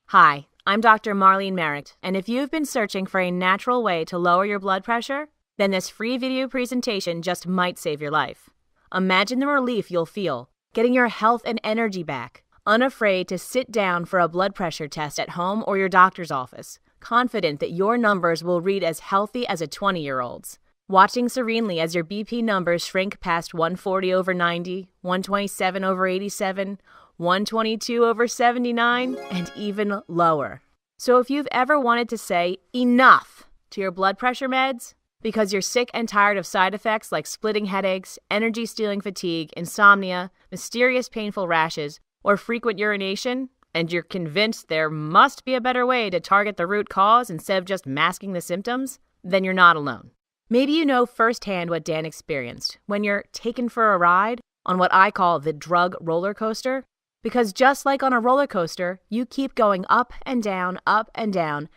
Hi, I'm Dr. Marlene Merritt, and if you've been searching for a natural way to lower your blood pressure, then this free video presentation just might save your life. Imagine the relief you'll feel, getting your health and energy back, unafraid to sit down for a blood pressure test at home or your doctor's office, confident that your numbers will read as healthy as a 20-year-old's. Watching serenely as your BP numbers shrink past 140/90, 127/87, 122/79, and even lower. So if you've ever wanted to say enough to your blood pressure meds because you're sick and tired of side effects like splitting headaches, energy-stealing fatigue, insomnia, mysterious painful rashes, or frequent urination, and you're convinced there must be a better way to target the root cause instead of just masking the symptoms, then you're not alone. Maybe you know firsthand what Dan experienced when you're taken for a ride on what I call the drug roller coaster. Because just like on a roller coaster, you keep going up and down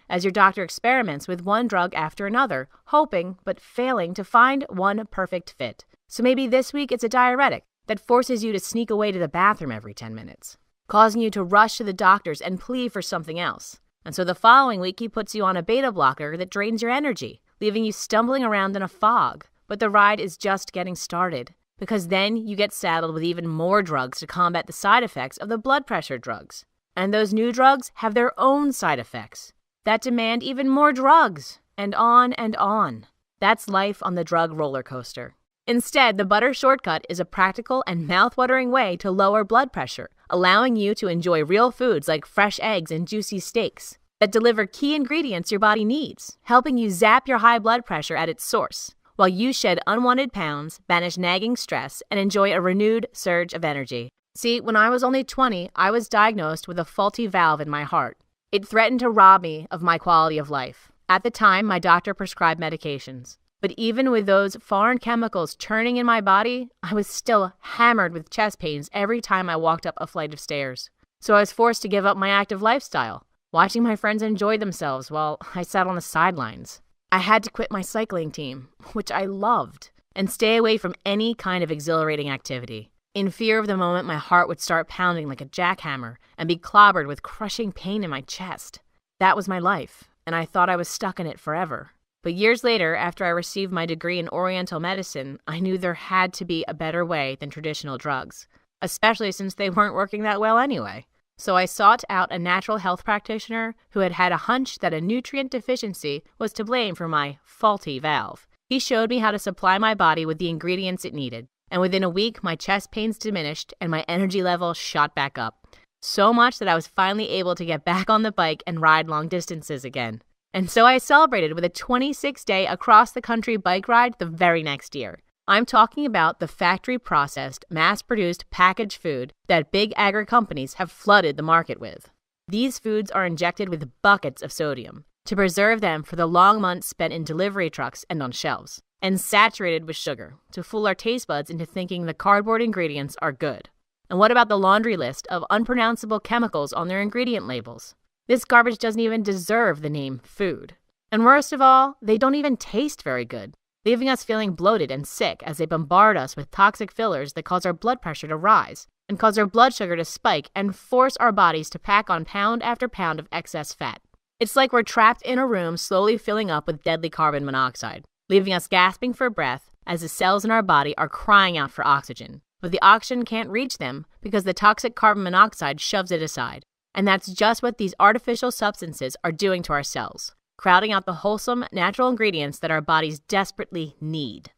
as your doctor experiments with one drug after another, hoping but failing to find one perfect fit. So maybe this week it's a diuretic that forces you to sneak away to the bathroom every 10 minutes, causing you to rush to the doctors and plead for something else. And so the following week he puts you on a beta blocker that drains your energy, leaving you stumbling around in a fog. But the ride is just getting started, because then you get saddled with even more drugs to combat the side effects of the blood pressure drugs. And those new drugs have their own side effects that demand even more drugs, and on and on. That's life on the drug roller coaster. Instead, the butter shortcut is a practical and mouth-watering way to lower blood pressure, allowing you to enjoy real foods like fresh eggs and juicy steaks that deliver key ingredients your body needs, helping you zap your high blood pressure at its source, while you shed unwanted pounds, banish nagging stress, and enjoy a renewed surge of energy. See, when I was only 20, I was diagnosed with a faulty valve in my heart. It threatened to rob me of my quality of life. At the time, my doctor prescribed medications. But even with those foreign chemicals churning in my body, I was still hammered with chest pains every time I walked up a flight of stairs. So I was forced to give up my active lifestyle, watching my friends enjoy themselves while I sat on the sidelines. I had to quit my cycling team, which I loved, and stay away from any kind of exhilarating activity, in fear of the moment my heart would start pounding like a jackhammer and be clobbered with crushing pain in my chest. That was my life, and I thought I was stuck in it forever. But years later, after I received my degree in Oriental medicine, I knew there had to be a better way than traditional drugs, especially since they weren't working that well anyway. So I sought out a natural health practitioner who had had a hunch that a nutrient deficiency was to blame for my faulty valve. He showed me how to supply my body with the ingredients it needed, and within a week my chest pains diminished and my energy level shot back up. So much that I was finally able to get back on the bike and ride long distances again. And so I celebrated with a 26-day across-the-country bike ride the very next year. I'm talking about the factory-processed, mass-produced packaged food that big agri-companies have flooded the market with. These foods are injected with buckets of sodium to preserve them for the long months spent in delivery trucks and on shelves, and saturated with sugar to fool our taste buds into thinking the cardboard ingredients are good. And what about the laundry list of unpronounceable chemicals on their ingredient labels? This garbage doesn't even deserve the name food. And worst of all, they don't even taste very good, leaving us feeling bloated and sick as they bombard us with toxic fillers that cause our blood pressure to rise and cause our blood sugar to spike and force our bodies to pack on pound after pound of excess fat. It's like we're trapped in a room slowly filling up with deadly carbon monoxide, leaving us gasping for breath as the cells in our body are crying out for oxygen. But the oxygen can't reach them because the toxic carbon monoxide shoves it aside. And that's just what these artificial substances are doing to our cells, crowding out the wholesome, natural ingredients that our bodies desperately need.